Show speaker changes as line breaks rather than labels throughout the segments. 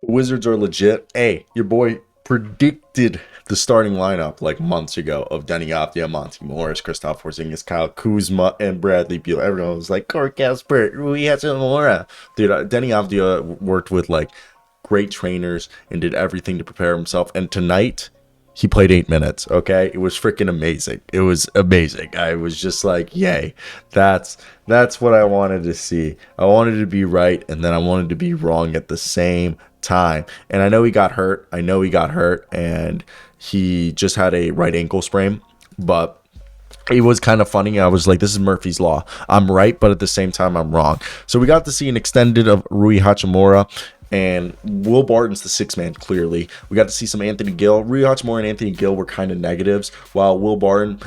Wizards are legit. Hey, your boy predicted the starting lineup like months ago of Denny Avdia, Monty Morris, Kristaps Porzingis, Kyle Kuzma, and Bradley Beal. Everyone was like, Cork Spurt, Rui Hachimura. Dude, Denny Avdia worked with like great trainers and did everything to prepare himself. And tonight, he played 8 minutes. Okay, it was freaking amazing. It was amazing. I was just like, yay, that's what I wanted to see. I wanted to be right, and then I wanted to be wrong at the same time. And I know he got hurt. And he just had a right ankle sprain, but it was kind of funny. I was like, this is Murphy's Law. I'm right, but at the same time, I'm wrong. So we got to see an extended of Rui Hachimura, and Will Barton's the sixth man, clearly. We got to see some Anthony Gill. Rui Hachimura and Anthony Gill were kind of negatives, while Will Barton,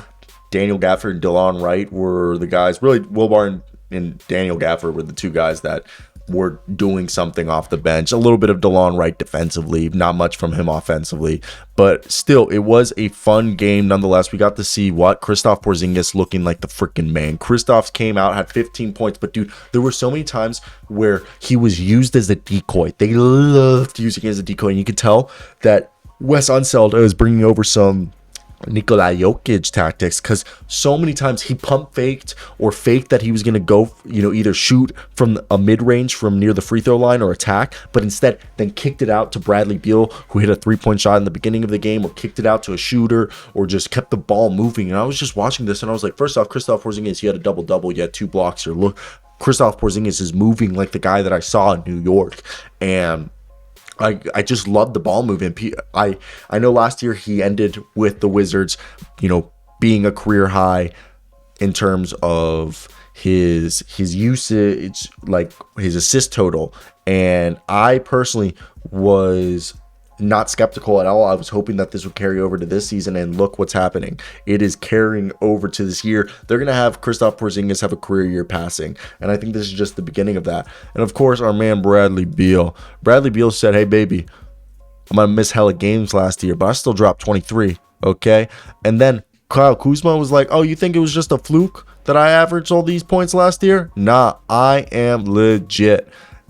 Daniel Gafford, and DeLon Wright were the guys. Really, Will Barton and Daniel Gafford were the two guys that were doing something off the bench. A little bit of DeLon Wright defensively, not much from him offensively, but still, it was a fun game nonetheless. We got to see Kristaps Porzingis looking like the freaking man. Kristaps came out, had 15 points, but dude, there were so many times where he was used as a decoy. They loved using him as a decoy, and you could tell that Wes Unseld is bringing over some Nikola Jokic tactics, because so many times he pump faked or faked that he was going to go, either shoot from a mid-range from near the free throw line or attack, but instead then kicked it out to Bradley Beal, who hit a three-point shot in the beginning of the game, or kicked it out to a shooter, or just kept the ball moving. And I was just watching this and I was like, first off, Kristaps Porzingis, he had a double-double, he had 2 blocks. Or look, Kristaps Porzingis is moving like the guy that I saw in New York. And I just love the ball movement. I know last year he ended with the Wizards, being a career high in terms of his usage, like his assist total. And I personally was not skeptical at all. I was hoping that this would carry over to this season, and look what's happening. It is carrying over to this year. They're going to have Kristaps Porzingis have a career year passing, and I think this is just the beginning of that. And of course, our man Bradley Beal. Bradley Beal said, hey, baby, I'm going to miss hella games last year, but I still dropped 23, okay? And then Kyle Kuzma was like, oh, you think it was just a fluke that I averaged all these points last year? Nah, I am legit.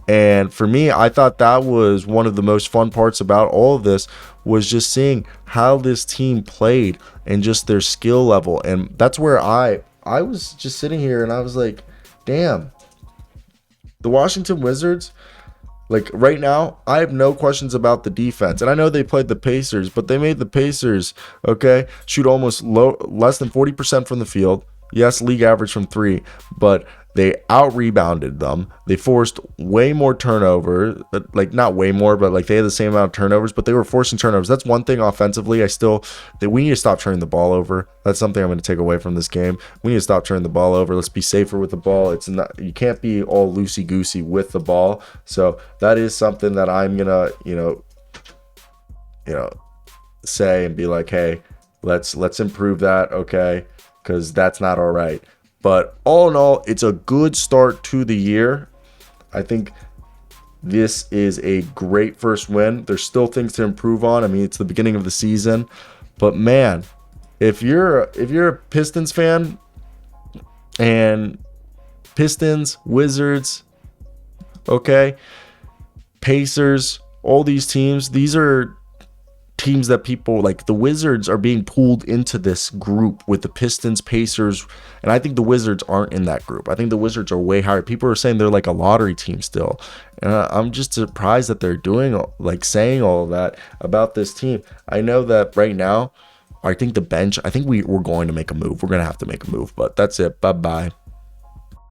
And for me, I thought that was one of the most fun parts about all of this, was just seeing how this team played and just their skill level. And that's where I was just sitting here and I was like, damn, the Washington Wizards, like right now, I have no questions about the defense. And I know they played the Pacers, but they made the Pacers, okay, shoot almost less than 40% from the field. Yes, league average from 3, but they out-rebounded them. They forced way more turnovers. Like, not way more, but like they had the same amount of turnovers, but they were forcing turnovers. That's one thing offensively. We need to stop turning the ball over. That's something I'm going to take away from this game. We need to stop turning the ball over. Let's be safer with the ball. You can't be all loosey-goosey with the ball. So that is something that I'm going to, say and be like, hey, let's improve that, okay? Because that's not all right. But all in all, it's a good start to the year. I think this is a great first win. There's still things to improve on. I mean, it's the beginning of the season. But man, if you're a Pistons fan, and Pistons, Wizards, okay, Pacers, all these teams, these are teams that people like. The Wizards are being pulled into this group with the Pistons, Pacers, and I think the Wizards aren't in that group. I think the Wizards are way higher. People are saying they're like a lottery team still, and I'm just surprised that they're saying all of that about this team. I know that right now, I think the bench, we're going to make a move. We're going to have to make a move, but that's it. Bye-bye.